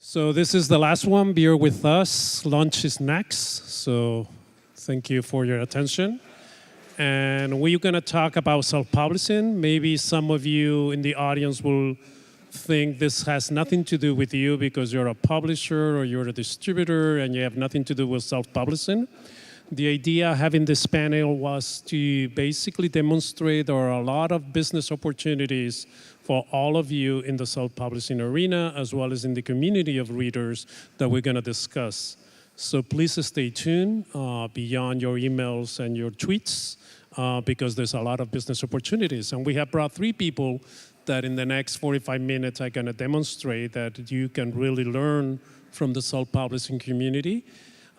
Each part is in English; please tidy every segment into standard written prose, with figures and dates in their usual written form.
So this is the last one, Beer with Us. Lunch is next, so thank you for your attention. And we're gonna talk about self-publishing. Maybe some of you in the audience will think this has nothing to do with you because you're a publisher or you're a distributor and you have nothing to do with self-publishing. The idea having this panel was to basically demonstrate there are a lot of business opportunities for all of you in the self-publishing arena, as well as in the community of readers that we're gonna discuss. So please stay tuned beyond your emails and your tweets because there's a lot of business opportunities. And we have brought 3 people that in the next 45 minutes are gonna demonstrate that you can really learn from the self-publishing community.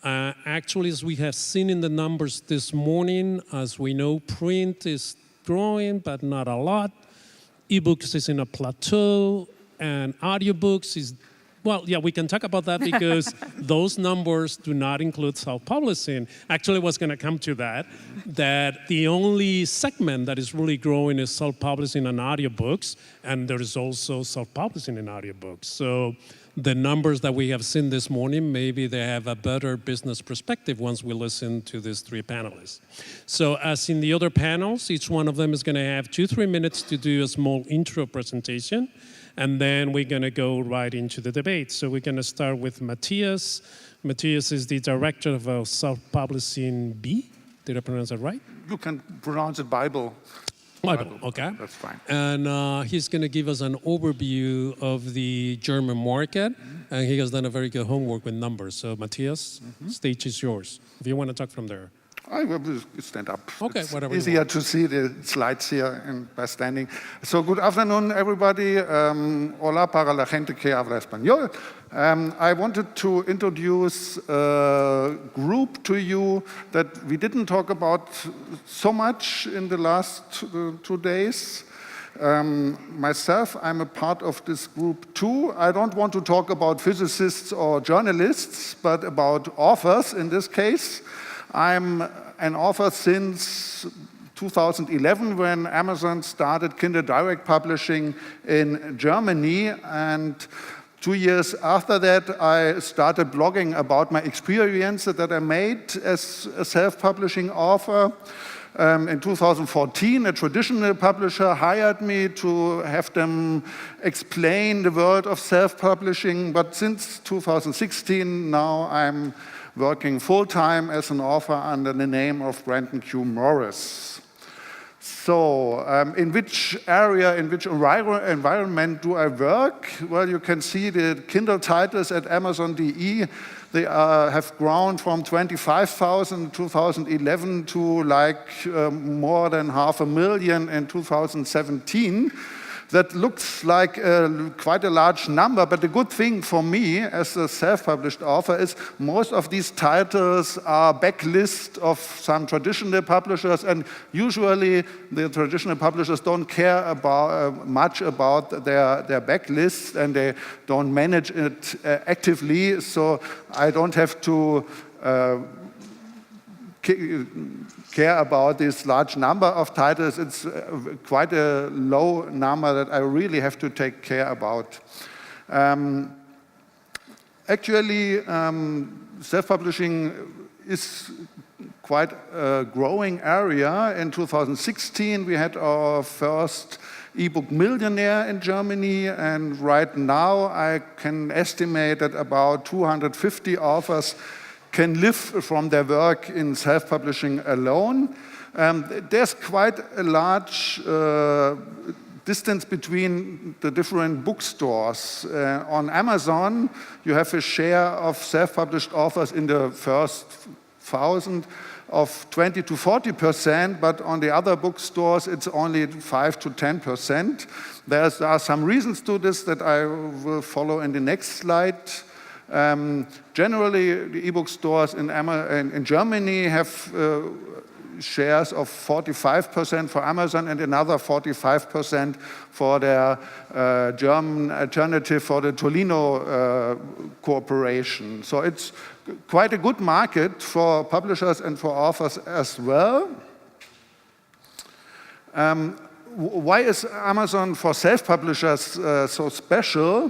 Actually, as we have seen in the numbers this morning, as we know, print is growing, but not a lot. Ebooks is in a plateau, and audiobooks is, well, yeah, we can talk about that because those numbers do not include self-publishing. Actually, what's going to come to that the only segment that is really growing is self-publishing and audiobooks, and there is also self-publishing in audiobooks. So the numbers that we have seen this morning, maybe they have a better business perspective once we listen to these 3 panelists. So as in the other panels, each one of them is going to have 2-3 minutes to do a small intro presentation, and then we're going to go right into the debate. So we're going to start with Matthias. Matthias is the director of Self-Publishing B. Did I pronounce that right? You can pronounce it Bible. Bible, okay. That's fine. And he's going to give us an overview of the German market, and he has done a very good homework with numbers. So Matthias, stage is yours. If you want to talk from there. I will stand up. Okay, it's whatever. Easier to see the slides here by standing. So good afternoon, everybody. Hola para la gente que habla español. I wanted to introduce a group to you that we didn't talk about so much in the last 2 days. Myself, I'm a part of this group too. I don't want to talk about physicists or journalists, but about authors in this case. I'm an author since 2011 when Amazon started Kindle Direct Publishing in Germany, and 2 years after that I started blogging about my experience that I made as a self-publishing author. In 2014, a traditional publisher hired me to have them explain the world of self-publishing, but since 2016 now I'm working full-time as an author under the name of Brandon Q. Morris. So, in which area, in which environment do I work? Well, you can see the Kindle titles at Amazon.de. They have grown from 25,000 in 2011 to like more than 500,000 in 2017. That looks like quite a large number, but the good thing for me as a self-published author is most of these titles are backlist of some traditional publishers, and usually the traditional publishers don't care about much about their backlists, and they don't manage it actively, so I don't have to care about this large number of titles. It's quite a low number that I really have to take care about. Actually, self-publishing is quite a growing area. In 2016, we had our first ebook millionaire in Germany, and right now I can estimate that about 250 authors can live from their work in self-publishing alone. There's quite a large distance between the different bookstores. On Amazon, you have a share of self-published authors in the first 1,000 of 20 to 40%, but on the other bookstores, it's only 5 to 10%. There are some reasons to this that I will follow in the next slide. Generally, the ebook stores in Germany have shares of 45% for Amazon and another 45% for their German alternative for the Tolino Corporation. So it's quite a good market for publishers and for authors as well. why is Amazon for self-publishers so special?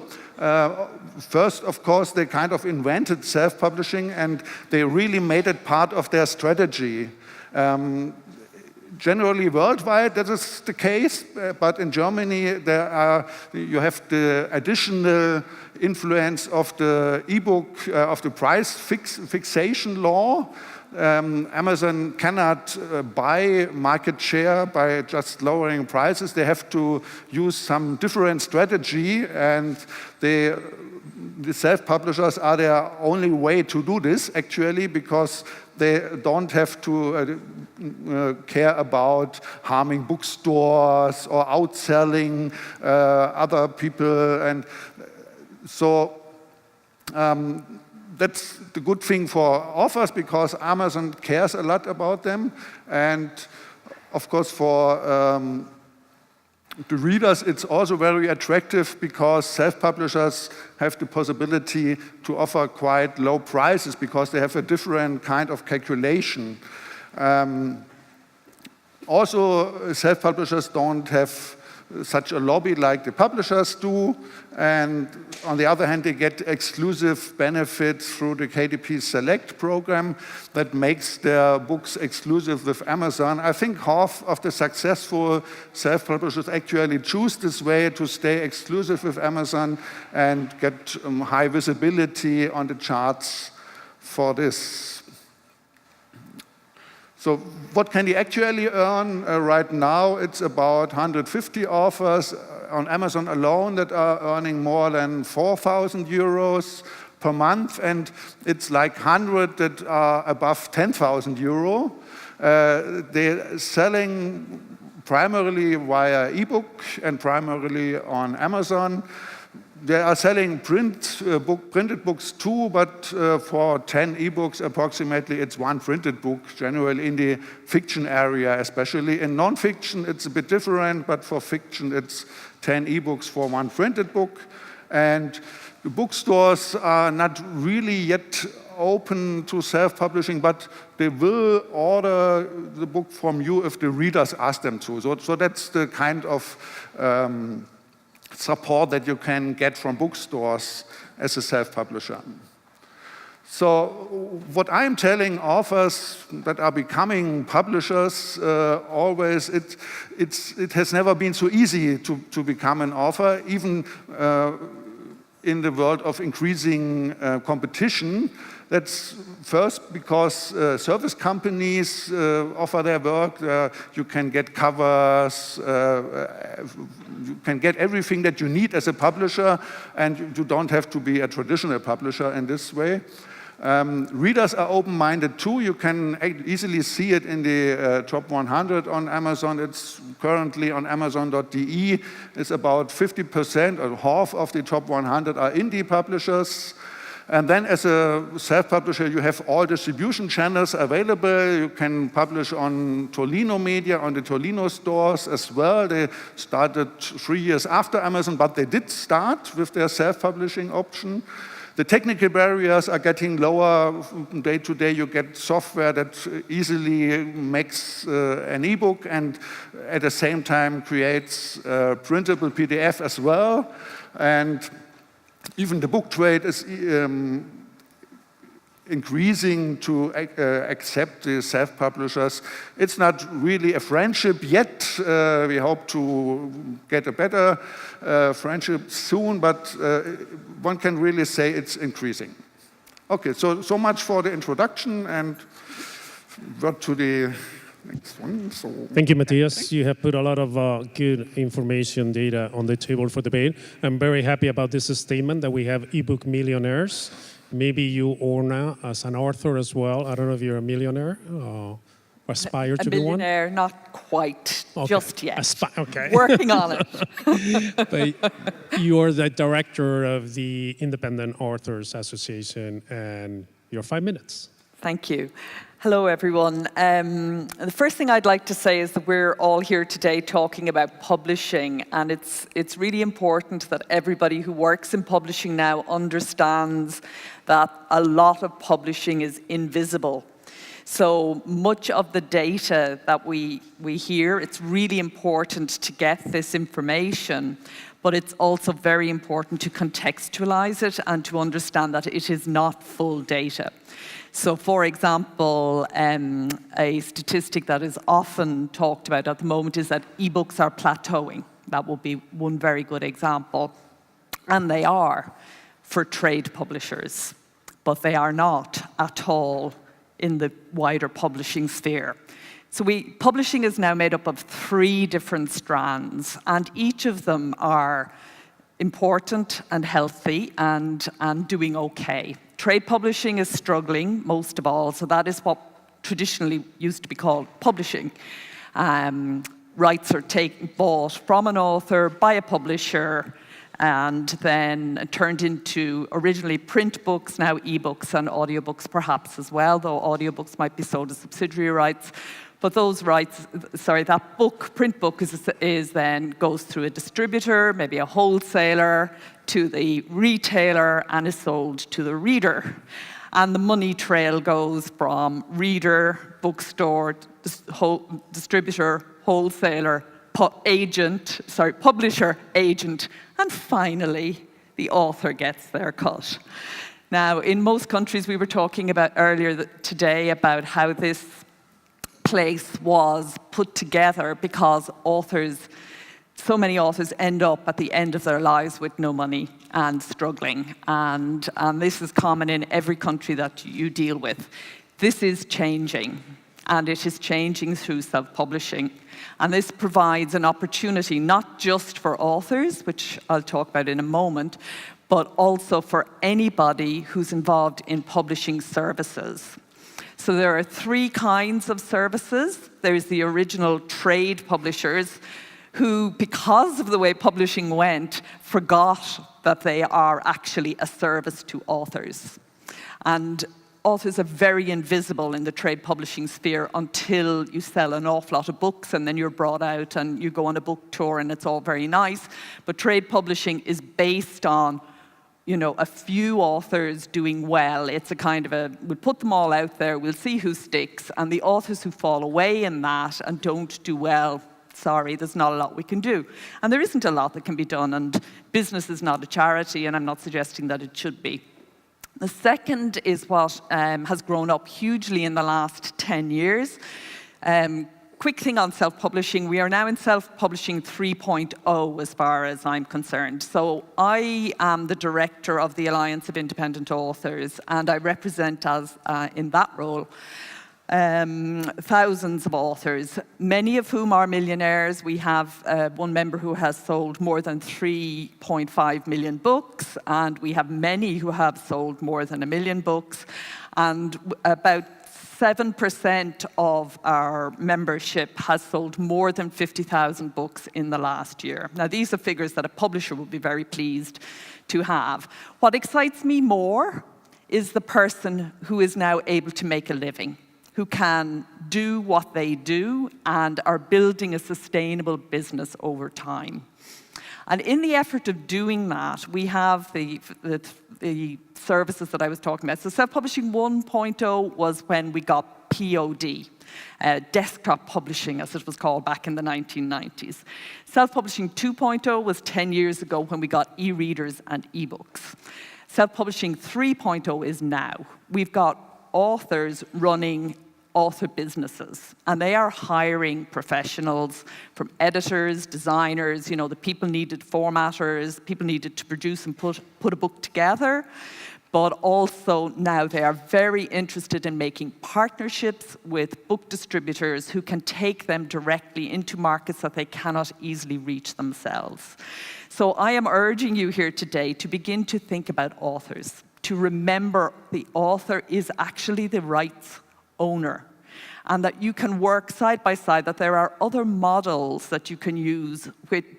First, of course, they kind of invented self-publishing and they really made it part of their strategy. Generally worldwide, that is the case, but in Germany, you have the additional influence of the ebook, of the price fixation law. Amazon cannot buy market share by just lowering prices. They have to use some different strategy, and the self-publishers are their only way to do this, actually, because they don't have to care about harming bookstores or outselling other people. And so that's the good thing for authors, because Amazon cares a lot about them. And of course, for the readers, it's also very attractive because self-publishers have the possibility to offer quite low prices because they have a different kind of calculation. Also, self-publishers don't have such a lobby like the publishers do, and on the other hand, they get exclusive benefits through the KDP Select program that makes their books exclusive with Amazon. I think half of the successful self-publishers actually choose this way to stay exclusive with Amazon and get high visibility on the charts for this. So what can you actually earn right now? It's about 150 authors on Amazon alone that are earning more than 4,000 euros per month, and it's like 100 that are above 10,000 euro. They're selling primarily via ebook and primarily on Amazon. They are selling printed books too, but for 10 ebooks approximately, it's one printed book, generally in the fiction area especially. In non-fiction, it's a bit different, but for fiction, it's 10 ebooks for one printed book. And the bookstores are not really yet open to self-publishing, but they will order the book from you if the readers ask them to. So that's the kind of support that you can get from bookstores as a self-publisher. So what I'm telling authors that are becoming publishers always, it has never been so easy to become an author, even in the world of increasing competition. That's first because service companies offer their work. You can get covers, you can get everything that you need as a publisher, and you don't have to be a traditional publisher in this way. Readers are open-minded too. You can easily see it in the top 100 on Amazon. It's currently on Amazon.de. It's about 50% or half of the top 100 are indie publishers. And then as a self-publisher, you have all distribution channels available. You can publish on Tolino Media, on the Tolino stores as well. They started 3 years after Amazon, but they did start with their self-publishing option. The technical barriers are getting lower. Day to day, you get software that easily makes an ebook and at the same time creates printable PDF as well. And even the book trade is increasing to accept the self-publishers. It's not really a friendship yet. We hope to get a better friendship soon, but one can really say it's increasing. Okay, so much for the introduction, and word to the next one. So, thank you, Matthias. You have put a lot of good information, data on the table for debate. I'm very happy about this statement that we have ebook millionaires. Maybe you, Orna, as an author as well. I don't know if you're a millionaire or aspire to be one. A millionaire, not quite, okay. Just yet. Okay. Working on it. But you're the director of the Independent Authors Association, and your 5 minutes. Thank you. Hello, everyone. The first thing I'd like to say is that we're all here today talking about publishing, and it's really important that everybody who works in publishing now understands that a lot of publishing is invisible. So much of the data that we hear, it's really important to get this information, but it's also very important to contextualize it and to understand that it is not full data. So for example, a statistic that is often talked about at the moment is that ebooks are plateauing. That would be one very good example. And they are for trade publishers, but they are not at all in the wider publishing sphere. So publishing is now made up of 3 different strands, and each of them are important and healthy and doing okay. Trade publishing is struggling most of all, so that is what traditionally used to be called publishing. Rights are bought from an author by a publisher and then turned into originally print books, now ebooks and audiobooks perhaps as well, though audiobooks might be sold as subsidiary rights. But those rights, that print book is then goes through a distributor, maybe a wholesaler, to the retailer, and is sold to the reader. And the money trail goes from reader, bookstore, distributor, wholesaler, publisher, agent, and finally, the author gets their cut. Now, in most countries, we were talking about earlier today about how this place was put together because so many authors end up at the end of their lives with no money and struggling. And this is common in every country that you deal with. This is changing, and it is changing through self-publishing. And this provides an opportunity not just for authors, which I'll talk about in a moment, but also for anybody who's involved in publishing services. So there are 3 kinds of services. There's the original trade publishers who, because of the way publishing went, forgot that they are actually a service to authors. And authors are very invisible in the trade publishing sphere until you sell an awful lot of books and then you're brought out and you go on a book tour and it's all very nice. But trade publishing is based on a few authors doing well. It's a kind of we'll put them all out there, we'll see who sticks, and the authors who fall away in that and don't do well, sorry, there's not a lot we can do. And there isn't a lot that can be done, and business is not a charity, and I'm not suggesting that it should be. The second is what has grown up hugely in the last 10 years. Quick thing on self-publishing, we are now in self-publishing 3.0 as far as I'm concerned. So I am the director of the Alliance of Independent Authors, and I represent in that role thousands of authors, many of whom are millionaires. We have one member who has sold more than 3.5 million books, and we have many who have sold more than 1 million books, and about 7% of our membership has sold more than 50,000 books in the last year. Now, these are figures that a publisher would be very pleased to have. What excites me more is the person who is now able to make a living, who can do what they do and are building a sustainable business over time. And in the effort of doing that, we have the services that I was talking about. So self-publishing 1.0 was when we got POD, desktop publishing, as it was called back in the 1990s. Self-publishing 2.0 was 10 years ago when we got e-readers and e-books. Self-publishing 3.0 is now. We've got authors running author businesses, and they are hiring professionals from editors, designers, the people needed formatters, people needed to produce and put a book together, but also now they are very interested in making partnerships with book distributors who can take them directly into markets that they cannot easily reach themselves. So I am urging you here today to begin to think about authors, to remember the author is actually the rights owner, and that you can work side by side, that there are other models that you can use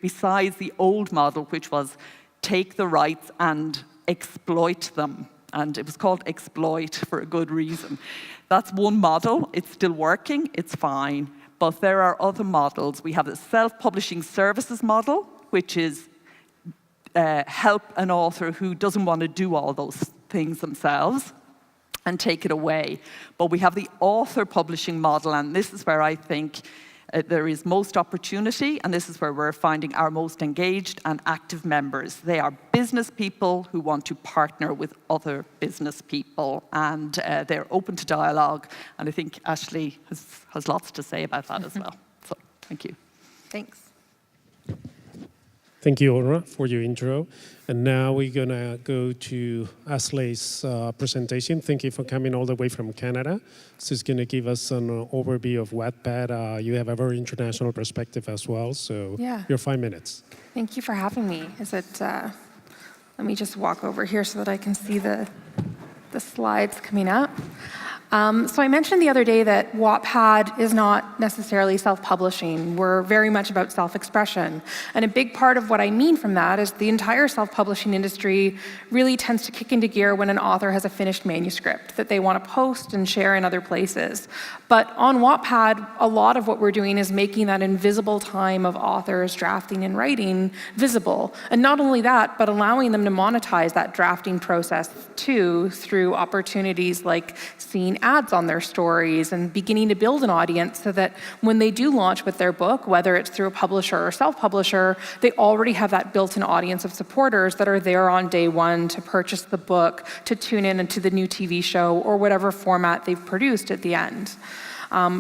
besides the old model, which was take the rights and exploit them. And it was called exploit for a good reason. That's one model. It's still working. It's fine. But there are other models. We have the self-publishing services model, which is help an author who doesn't want to do all those things themselves. and take it away. But we have the author publishing model, and this is where I think there is most opportunity, and this is where we're finding our most engaged and active members. They are business people who want to partner with other business people, and they're open to dialogue, and I think Ashley has lots to say about that as well. So, thank you. Thanks. Thank you, Orna, for your intro. And now we're going to go to Ashley's presentation. Thank you for coming all the way from Canada. She's going to give us an overview of Wattpad. You have a very international perspective as well, so your 5 minutes. Thank you for having me. Let me just walk over here so that I can see the slides coming up. So I mentioned the other day that Wattpad is not necessarily self-publishing. We're very much about self-expression. And a big part of what I mean from that is the entire self-publishing industry really tends to kick into gear when an author has a finished manuscript that they want to post and share in other places. But on Wattpad, a lot of what we're doing is making that invisible time of authors drafting and writing visible. And not only that, but allowing them to monetize that drafting process too through opportunities like seeing ads on their stories and beginning to build an audience so that when they do launch with their book, whether it's through a publisher or self-publisher, they already have that built-in audience of supporters that are there on day one to purchase the book, to tune in into the new TV show or whatever format they've produced at the end.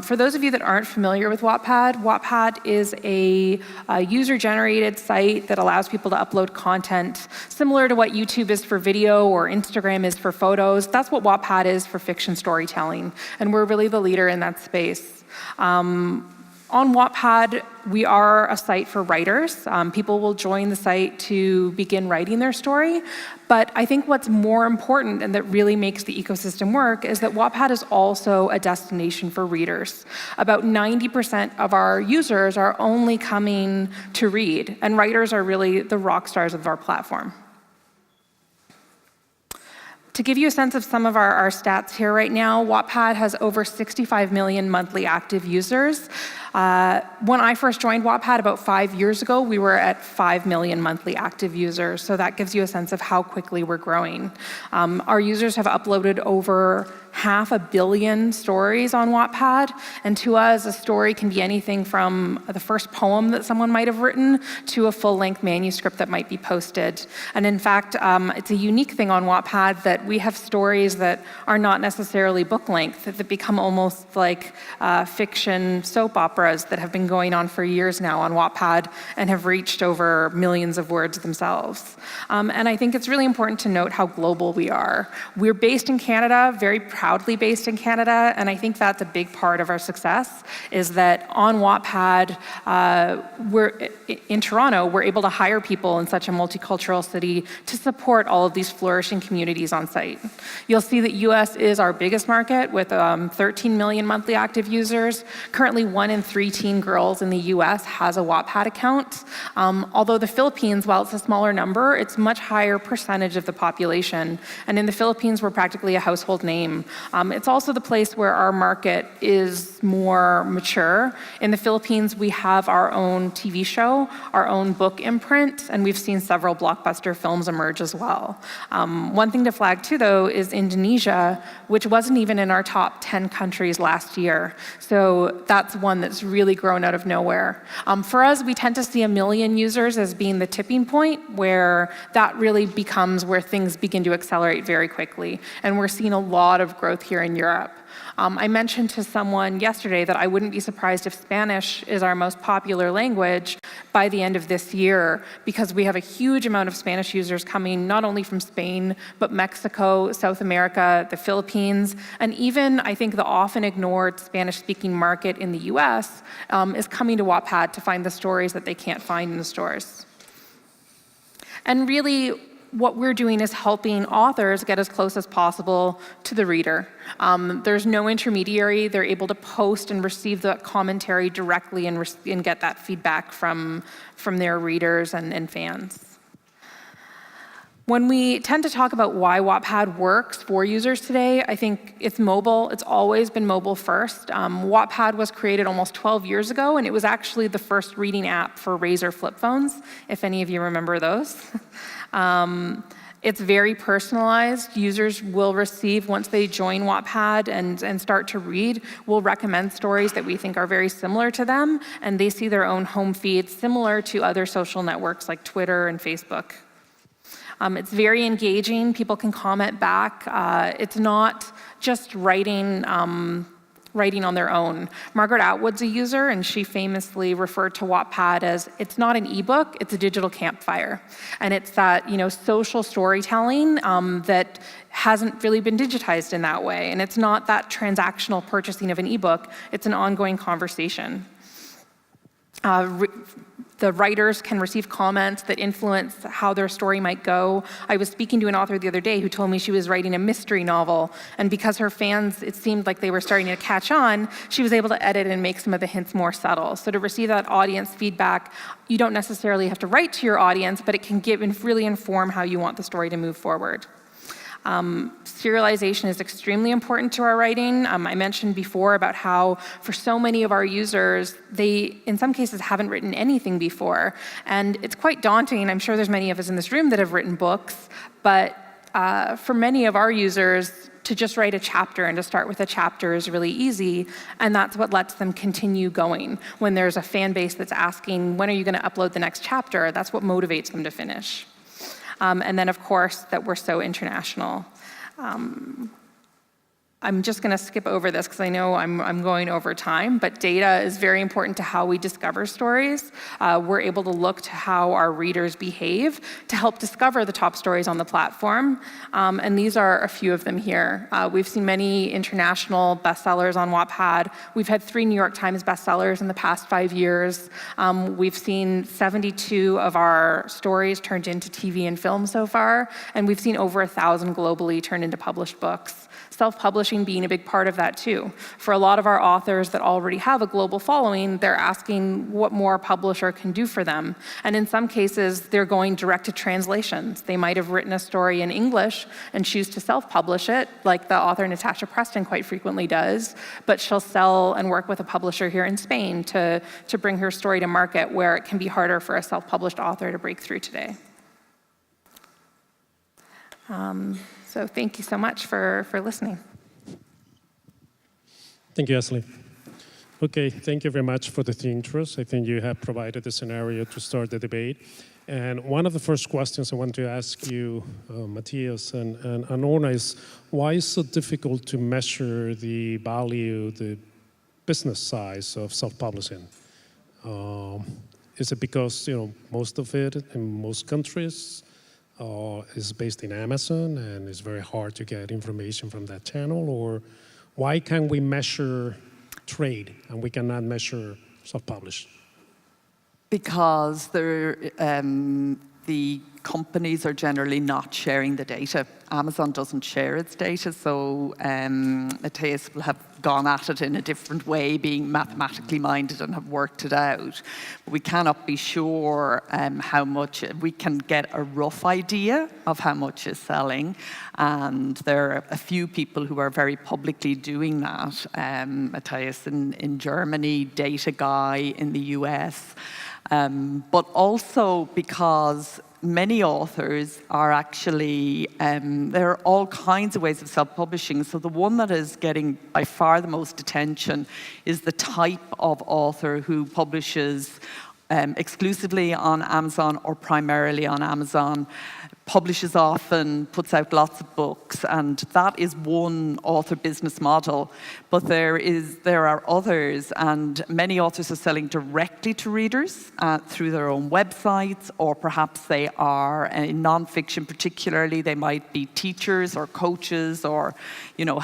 For those of you that aren't familiar with Wattpad, Wattpad is a user-generated site that allows people to upload content similar to what YouTube is for video or Instagram is for photos. That's what Wattpad is for fiction storytelling, and we're really the leader in that space. On Wattpad, we are a site for writers. People will join the site to begin writing their story. But I think what's more important and that really makes the ecosystem work is that Wattpad is also a destination for readers. About 90% of our users are only coming to read, and writers are really the rock stars of our platform. To give you a sense of some of our stats here right now, Wattpad has over 65 million monthly active users. When I first joined Wattpad about 5 years ago, we were at 5 million monthly active users, so that gives you a sense of how quickly we're growing. Our users have uploaded over 500 million stories on Wattpad, and to us, a story can be anything from the first poem that someone might have written to a full-length manuscript that might be posted. And in fact, it's a unique thing on Wattpad that we have stories that are not necessarily book-length, that become almost like fiction soap operas that have been going on for years now on Wattpad and have reached over millions of words themselves. And I think it's really important to note how global we are. We're based in Canada, very proudly based in Canada, and I think that's a big part of our success, is that on Wattpad, in Toronto, we're able to hire people in such a multicultural city to support all of these flourishing communities on site. You'll see that US is our biggest market with 13 million monthly active users. Currently, 1 in 3 teen girls in the US has a Wattpad account. Although the Philippines, while it's a smaller number, it's a much higher percentage of the population. And in the Philippines, we're practically a household name. It's also the place where our market is more mature. In the Philippines, we have our own TV show, our own book imprint, and we've seen several blockbuster films emerge as well. One thing to flag too, though, is Indonesia, which wasn't even in our top 10 countries last year. So that's one that's really grown out of nowhere. For us, we tend to see 1 million users as being the tipping point where that really becomes where things begin to accelerate very quickly. And we're seeing a lot of growth here in Europe. I mentioned to someone yesterday that I wouldn't be surprised if Spanish is our most popular language by the end of this year, because we have a huge amount of Spanish users coming not only from Spain, but Mexico, South America, the Philippines, and even, I think, the often ignored Spanish-speaking market in the US is coming to Wattpad to find the stories that they can't find in the stores. And really, what we're doing is helping authors get as close as possible to the reader. There's no intermediary. They're able to post and receive the commentary directly and get that feedback from their readers and fans. When we tend to talk about why Wattpad works for users today, I think it's mobile. It's always been mobile first. Wattpad was created almost 12 years ago, and it was actually the first reading app for Razr flip phones, if any of you remember those. It's very personalized. Users will receive, once they join Wattpad and start to read, we'll recommend stories that we think are very similar to them, and they see their own home feed similar to other social networks like Twitter and Facebook. It's very engaging. People can comment back. It's not just writing on their own. Margaret Atwood's a user, and she famously referred to Wattpad as, it's not an ebook, it's a digital campfire. And it's that social storytelling that hasn't really been digitized in that way. And it's not that transactional purchasing of an ebook, it's an ongoing conversation. The writers can receive comments that influence how their story might go. I was speaking to an author the other day who told me she was writing a mystery novel, and because her fans, it seemed like they were starting to catch on, she was able to edit and make some of the hints more subtle. So to receive that audience feedback, you don't necessarily have to write to your audience, but it can give and really inform how you want the story to move forward. Serialization is extremely important to our writing. I mentioned before about how for so many of our users, they, in some cases, haven't written anything before. And it's quite daunting. I'm sure there's many of us in this room that have written books, but for many of our users, to just write a chapter and to start with a chapter is really easy, and that's what lets them continue going. When there's a fan base that's asking, when are you going to upload the next chapter? That's what motivates them to finish. And then, of course, that we're so international. I'm just going to skip over this because I know I'm going over time, but data is very important to how we discover stories. We're able to look to how our readers behave to help discover the top stories on the platform, and these are a few of them here. We've seen many international bestsellers on Wattpad. We've had 3 New York Times bestsellers in the past 5 years. We've seen 72 of our stories turned into TV and film so far, and we've seen over 1,000 globally turned into published books. Self-publishing being a big part of that too. For a lot of our authors that already have a global following, they're asking what more a publisher can do for them. And in some cases, they're going direct to translations. They might have written a story in English and choose to self-publish it, like the author Natasha Preston quite frequently does, but she'll sell and work with a publisher here in Spain to bring her story to market where it can be harder for a self-published author to break through today. So thank you so much for listening. Thank you, Ashley. Okay, thank you very much for the 3 intros. I think you have provided the scenario to start the debate. And one of the first questions I want to ask you, Matthias and Orna, is why is it so difficult to measure the value, the business size of self-publishing? Is it because most of it in most countries is based in Amazon and it's very hard to get information from that channel? Or why can we measure trade and we cannot measure self-publish? Because the companies are generally not sharing the data. Amazon doesn't share its data, so Matthias will have gone at it in a different way, being mathematically minded and have worked it out. But we cannot be sure how much. We can get a rough idea of how much is selling, and there are a few people who are very publicly doing that. Matthias in Germany, Data Guy in the US. But also because many authors are actually, there are all kinds of ways of self-publishing. So the one that is getting by far the most attention is the type of author who publishes exclusively on Amazon or primarily on Amazon, publishes often, puts out lots of books, and that is one author business model. But there are others, and many authors are selling directly to readers through their own websites, or perhaps they are, in nonfiction particularly, they might be teachers or coaches, or in a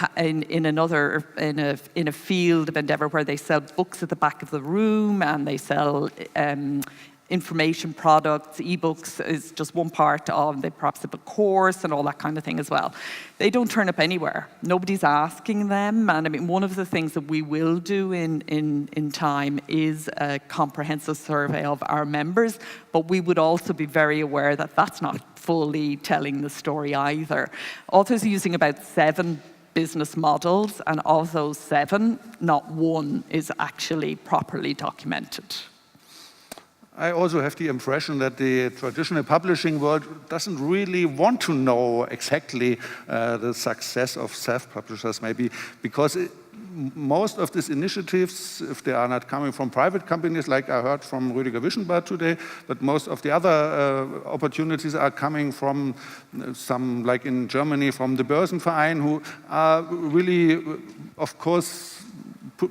field of endeavor where they sell books at the back of the room, and they sell information products. Ebooks is just one part of, they perhaps have a course and all that kind of thing as well. They don't turn up anywhere. Nobody's asking them. And I mean, one of the things that we will do in time is a comprehensive survey of our members, but we would also be very aware that that's not fully telling the story either. Authors are using about 7 business models, and of those 7, not one is actually properly documented. I also have the impression that the traditional publishing world doesn't really want to know exactly the success of self-publishers, maybe because most of these initiatives, if they are not coming from private companies, like I heard from Rüdiger Wischenbart today, but most of the other opportunities are coming from some, like in Germany, from the Börsenverein, who are really, of course,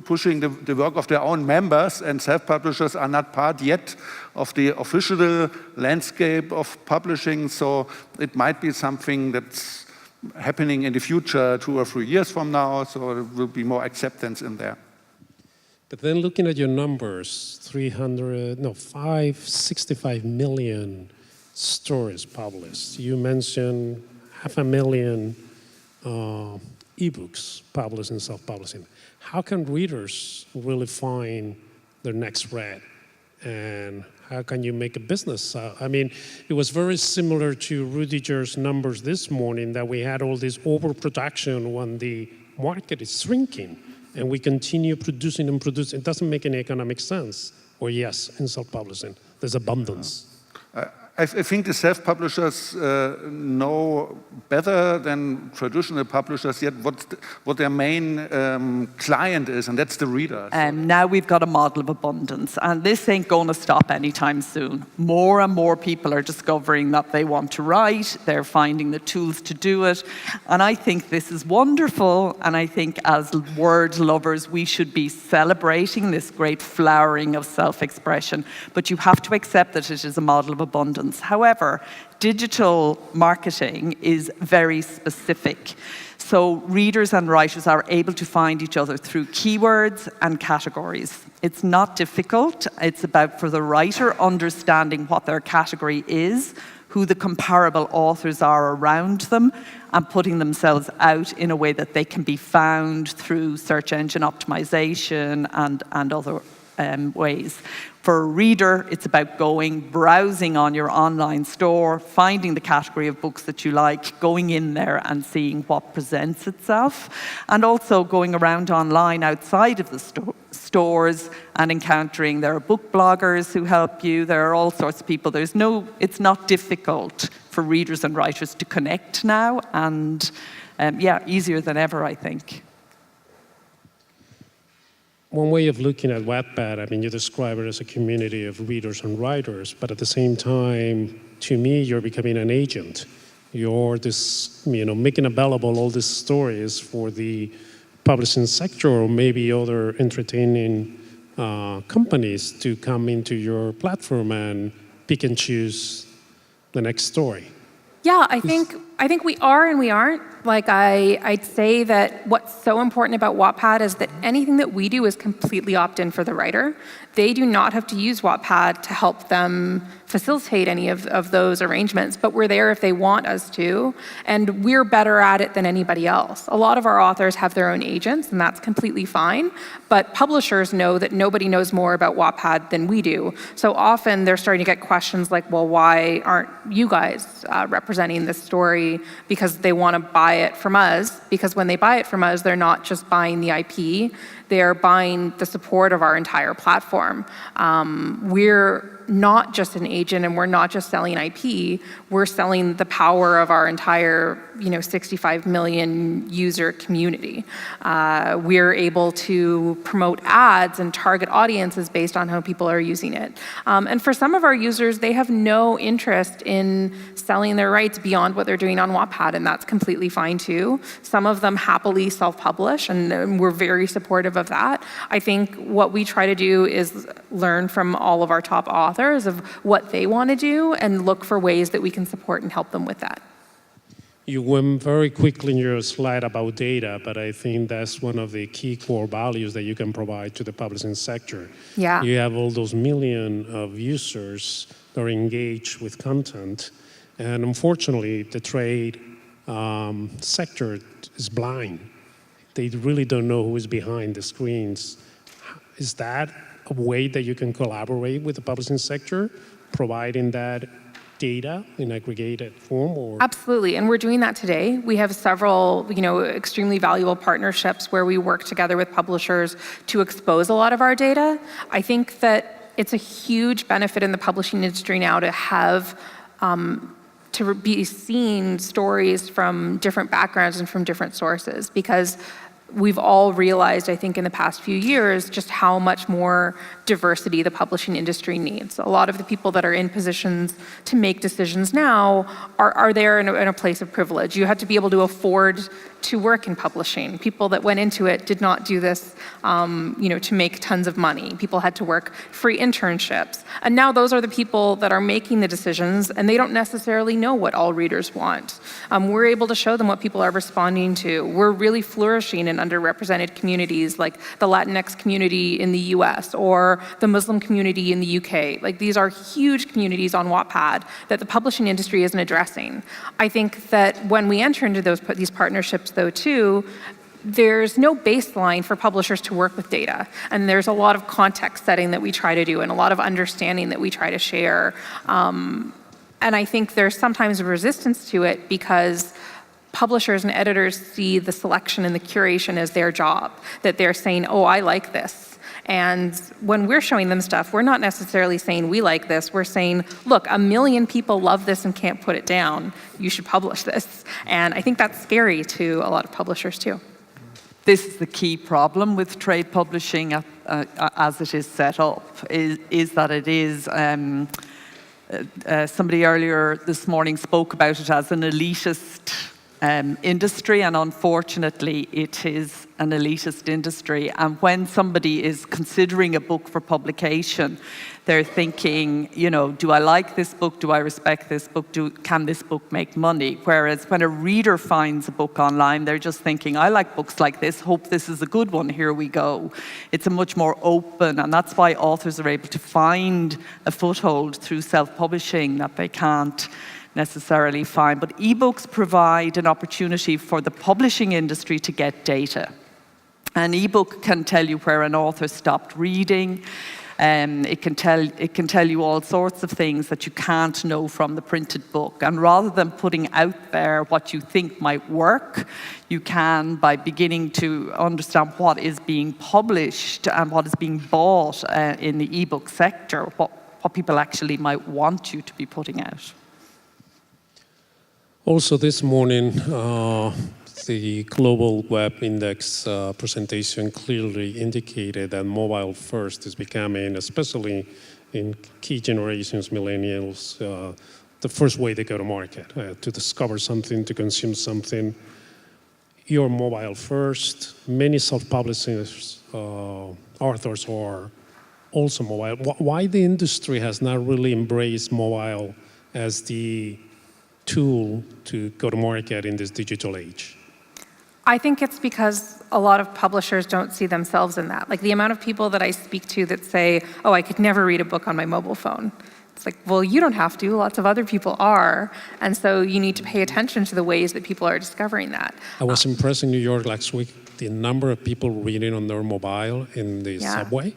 pushing the work of their own members, and self-publishers are not part yet of the official landscape of publishing, so it might be something that's happening in the future 2 or 3 years from now, so there will be more acceptance in there. But then looking at your numbers, 565 million stories published. You mentioned 500,000 ebooks published in self-publishing. How can readers really find their next read? And how can you make a business? I mean, it was very similar to Rudiger's numbers this morning, that we had all this overproduction when the market is shrinking, and we continue producing and producing. It doesn't make any economic sense. Or yes, in self-publishing, there's abundance. I think the self-publishers know better than traditional publishers yet what their main client is, and that's the reader. Now we've got a model of abundance, and this ain't going to stop anytime soon. More and more people are discovering that they want to write, they're finding the tools to do it, and I think this is wonderful, and I think as word lovers we should be celebrating this great flowering of self-expression, but you have to accept that it is a model of abundance. However, digital marketing is very specific. So readers and writers are able to find each other through keywords and categories. It's not difficult. It's about, for the writer, understanding what their category is, who the comparable authors are around them, and putting themselves out in a way that they can be found through search engine optimization and other ways. For a reader, it's about browsing on your online store, finding the category of books that you like, going in there and seeing what presents itself, and also going around online outside of the stores and encountering, there are book bloggers who help you, there are all sorts of people. It's not difficult for readers and writers to connect now, and easier than ever, I think. One way of looking at Wattpad, I mean, you describe it as a community of readers and writers, but at the same time, to me, you're becoming an agent. You're making available all these stories for the publishing sector, or maybe other entertaining companies to come into your platform and pick and choose the next story. Yeah, I think we are and we aren't. Like I'd say that what's so important about Wattpad is that anything that we do is completely opt-in for the writer. They do not have to use Wattpad to help them facilitate any of those arrangements, but we're there if they want us to, and we're better at it than anybody else. A lot of our authors have their own agents, and that's completely fine, but publishers know that nobody knows more about Wattpad than we do. So often they're starting to get questions like, well, why aren't you guys representing this story? Because they want to buy it from us, because when they buy it from us, they're not just buying the IP, they're buying the support of our entire platform. We're not just an agent, and we're not just selling IP, we're selling the power of our entire 65 million user community. We're able to promote ads and target audiences based on how people are using it. And for some of our users, they have no interest in selling their rights beyond what they're doing on Wattpad, and that's completely fine too. Some of them happily self-publish, and we're very supportive of that. I think what we try to do is learn from all of our top authors of what they want to do and look for ways that we can support and help them with that. You went very quickly in your slide about data, but I think that's one of the key core values that you can provide to the publishing sector. Yeah. You have all those millions of users that are engaged with content, and unfortunately, the trade sector is blind. They really don't know who is behind the screens. Is that a way that you can collaborate with the publishing sector, providing that data in aggregated form? Or? Absolutely, and we're doing that today. We have several, extremely valuable partnerships where we work together with publishers to expose a lot of our data. I think that it's a huge benefit in the publishing industry now to have to be seeing stories from different backgrounds and from different sources, because we've all realized, I think, in the past few years, just how much more diversity the publishing industry needs. A lot of the people that are in positions to make decisions now are there in a place of privilege. You had to be able to afford to work in publishing. People that went into it did not do this to make tons of money. People had to work free internships. And now those are the people that are making the decisions, and they don't necessarily know what all readers want. We're able to show them what people are responding to. We're really flourishing in underrepresented communities like the Latinx community in the US or the Muslim community in the UK. Like, these are huge communities on Wattpad that the publishing industry isn't addressing. I think that when we enter into these partnerships, though, too, there's no baseline for publishers to work with data. And there's a lot of context setting that we try to do and a lot of understanding that we try to share. And I think there's sometimes a resistance to it because publishers and editors see the selection and the curation as their job, that they're saying, oh, I like this. And when we're showing them stuff, we're not necessarily saying we like this. We're saying, look, 1 million people love this and can't put it down. You should publish this. And I think that's scary to a lot of publishers too. This is the key problem with trade publishing as it is set up, is that it is, somebody earlier this morning spoke about it as an elitist industry, and unfortunately it is an elitist industry. And when somebody is considering a book for publication, they're thinking, do I like this book? Do I respect this book? Can this book make money? Whereas when a reader finds a book online, they're just thinking, I like books like this, hope this is a good one, here we go. It's a much more open, and that's why authors are able to find a foothold through self-publishing that they can't necessarily find. But ebooks provide an opportunity for the publishing industry to get data. An ebook can tell you where an author stopped reading. It can tell you all sorts of things that you can't know from the printed book. And rather than putting out there what you think might work, you can, by beginning to understand what is being published and what is being bought in the ebook sector, what people actually might want you to be putting out. Also this morning, the Global Web Index presentation clearly indicated that mobile first is becoming, especially in key generations, millennials, the first way they go to market, to discover something, to consume something. You're mobile first. Many self-publishing authors are also mobile. Why the industry has not really embraced mobile as the tool to go to market in this digital age? I think it's because a lot of publishers don't see themselves in that. Like, the amount of people that I speak to that say, oh, I could never read a book on my mobile phone. It's like, well, you don't have to. Lots of other people are. And so you need to pay attention to the ways that people are discovering that. I was impressed in New York last week, the number of people reading on their mobile in the subway.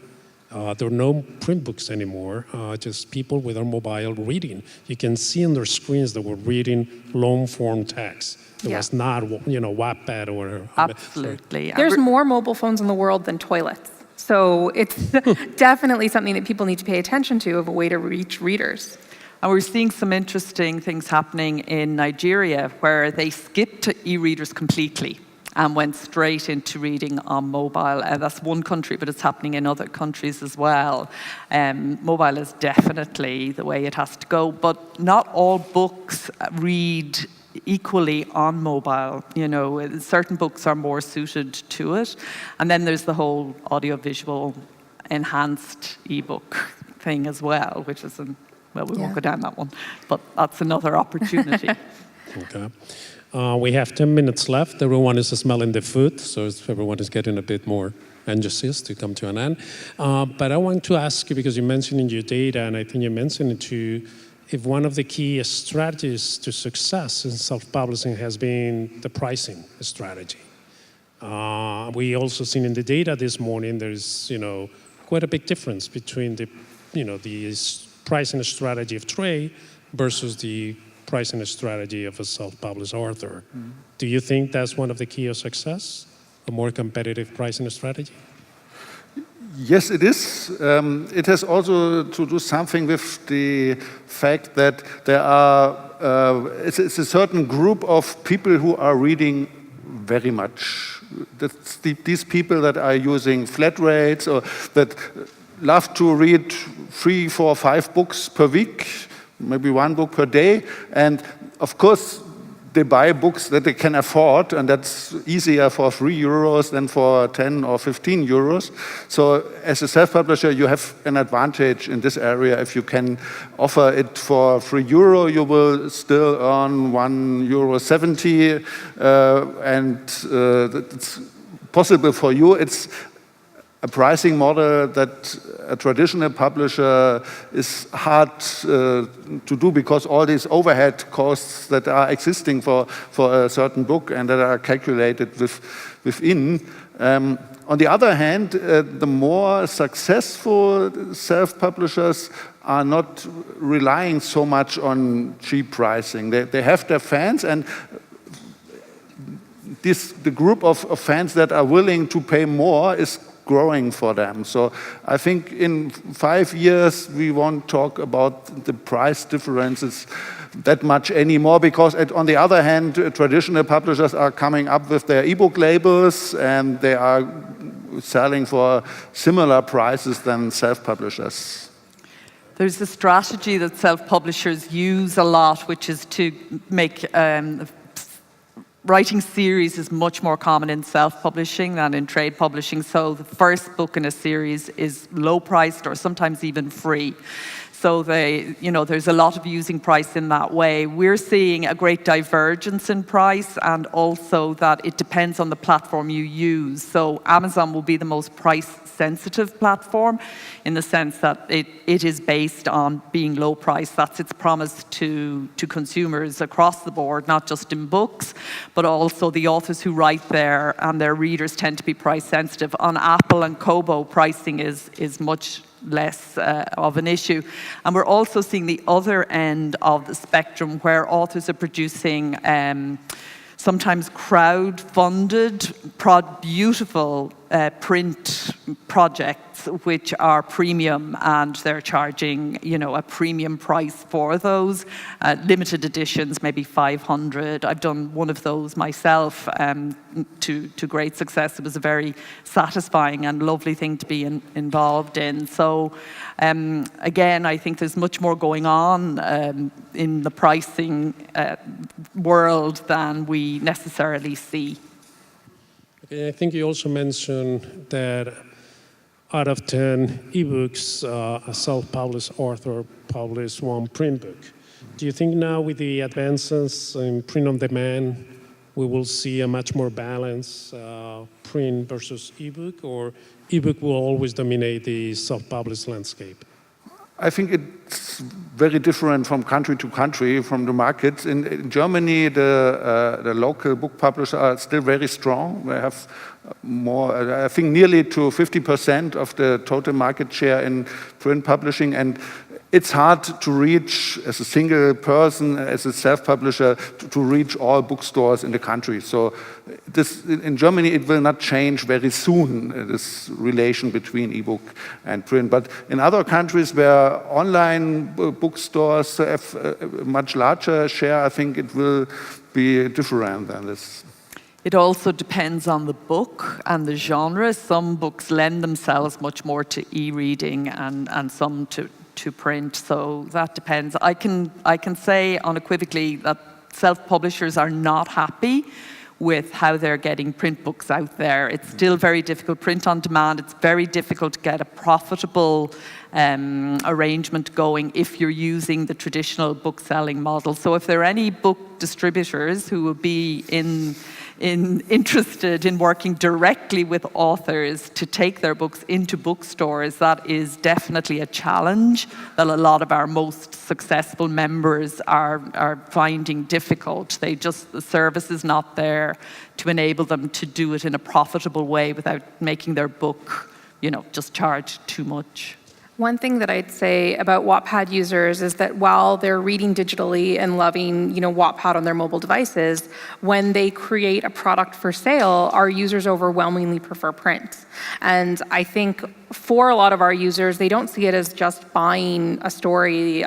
There are no print books anymore, just people with their mobile reading. You can see on their screens that we're reading long-form text. It was not, Wattpad or... Absolutely. There's more mobile phones in the world than toilets. So it's definitely something that people need to pay attention to, of a way to reach readers. And we're seeing some interesting things happening in Nigeria, where they skipped e-readers completely and went straight into reading on mobile. And that's one country, but it's happening in other countries as well. Mobile is definitely the way it has to go, but not all books read equally on mobile. Certain books are more suited to it. And then there's the whole audiovisual enhanced ebook thing as well, which is, we won't go down that one, but that's another opportunity. Okay. We have 10 minutes left. Everyone is smelling the food, so everyone is getting a bit more anxious to come to an end. But I want to ask you, because you mentioned in your data, and I think you mentioned it too, if one of the key strategies to success in self-publishing has been the pricing strategy. We also seen in the data this morning, there's quite a big difference between the pricing strategy of trade versus the pricing strategy of a self-published author. Do you think that's one of the key of success, a more competitive pricing strategy? Yes, it is. It has also to do something with the fact that there are, it's a certain group of people who are reading very much. That's these people that are using flat rates or that love to read 3, 4, 5 books per week, maybe 1 book per day. And of course, they buy books that they can afford, and that's easier for €3 than for 10 or 15 euros. So as a self-publisher, you have an advantage in this area. If you can offer it for €3, you will still earn €1.70, and it's possible for you. It's a pricing model that a traditional publisher is hard to do because all these overhead costs that are existing for a certain book and that are calculated within. On the other hand, the more successful self-publishers are not relying so much on cheap pricing. They have their fans, and the group of fans that are willing to pay more is growing for them. So I think in 5 years we won't talk about the price differences that much anymore, because on the other hand, traditional publishers are coming up with their ebook labels and they are selling for similar prices than self-publishers. There's a strategy that self-publishers use a lot, which is to make writing series is much more common in self-publishing than in trade publishing. So the first book in a series is low-priced or sometimes even free. So there's a lot of using price in that way. We're seeing a great divergence in price, and also that it depends on the platform you use. So Amazon will be the most price-sensitive platform in the sense that it is based on being low price. That's its promise to consumers across the board, not just in books, but also the authors who write there and their readers tend to be price-sensitive. On Apple and Kobo, pricing is much less of an issue. And we're also seeing the other end of the spectrum where authors are producing sometimes crowd-funded, beautiful print projects which are premium, and they're charging a premium price for those. Limited editions, maybe 500. I've done one of those myself to great success. It was a very satisfying and lovely thing to be involved in. So again, I think there's much more going on in the pricing world than we necessarily see. Okay, I think you also mentioned that out of 10 ebooks, a self-published author published 1 print book. Do you think now with the advances in print on demand, we will see a much more balanced print versus ebook, or ebook will always dominate the self-published landscape? I think it's very different from country to country, from the markets. In Germany, the local book publishers are still very strong. They have more, I think, nearly to 50% of the total market share in print publishing. And it's hard to reach, as a single person, as a self-publisher, to reach all bookstores in the country. So in Germany, it will not change very soon, this relation between ebook and print. But in other countries where online bookstores have a much larger share, I think it will be different than this. It also depends on the book and the genre. Some books lend themselves much more to e-reading and some to print, so that depends. I can say unequivocally that self-publishers are not happy with how they're getting print books out there. It's still very difficult. Print on demand, it's very difficult to get a profitable arrangement going if you're using the traditional book selling model. So if there are any book distributors who will be interested in working directly with authors to take their books into bookstores, that is definitely a challenge that a lot of our most successful members are finding difficult. The service is not there to enable them to do it in a profitable way without making their book, just charge too much. One thing that I'd say about Wattpad users is that while they're reading digitally and loving, Wattpad on their mobile devices, when they create a product for sale, our users overwhelmingly prefer print. And I think for a lot of our users, they don't see it as just buying a story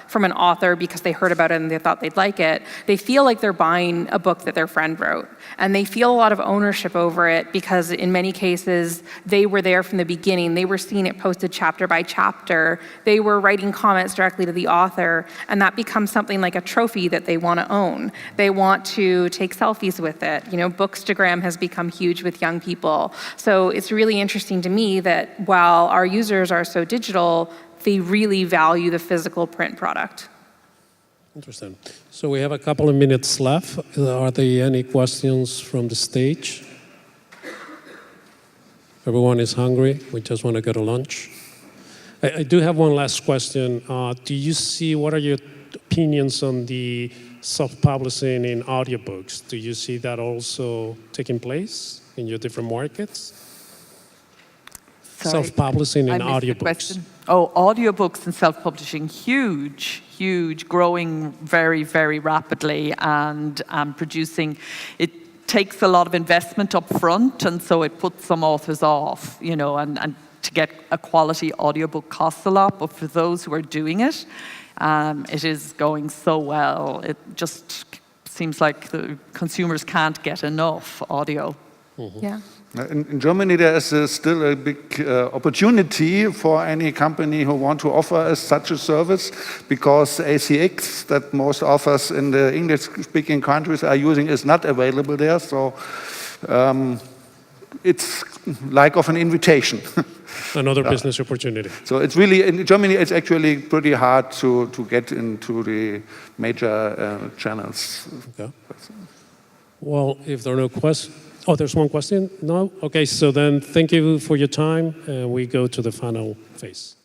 from an author because they heard about it and they thought they'd like it. They feel like they're buying a book that their friend wrote. And they feel a lot of ownership over it because in many cases, they were there from the beginning. They were seeing it posted chapter by chapter. They were writing comments directly to the author. And that becomes something like a trophy that they want to own. They want to take selfies with it. You know, Bookstagram has become huge with young people. So it's really interesting to me that while our users are so digital, they really value the physical print product. Interesting. So we have a couple of minutes left. Are there any questions from the stage? Everyone is hungry. We just want to go to lunch. I do have one last question. Do you see, what are your opinions on the self-publishing in audiobooks? Do you see that also taking place in your different markets? Sorry, Self-publishing in I missed the audiobooks. question. Oh, audiobooks and self-publishing, huge, huge, growing very, very rapidly and producing. It takes a lot of investment up front, and so it puts some authors off, you know, and to get a quality audiobook costs a lot, but for those who are doing it, it is going so well. It just seems like the consumers can't get enough audio. Mm-hmm. Yeah. In Germany, there is still a big opportunity for any company who want to offer such a service, because ACX, that most authors in the English-speaking countries are using, is not available there. So it's like of an invitation. Another business opportunity. So it's really, in Germany, it's actually pretty hard to get into the major channels. Okay. Well, if there are no questions. Oh, there's one question? No? Okay, so then thank you for your time, and we go to the final phase.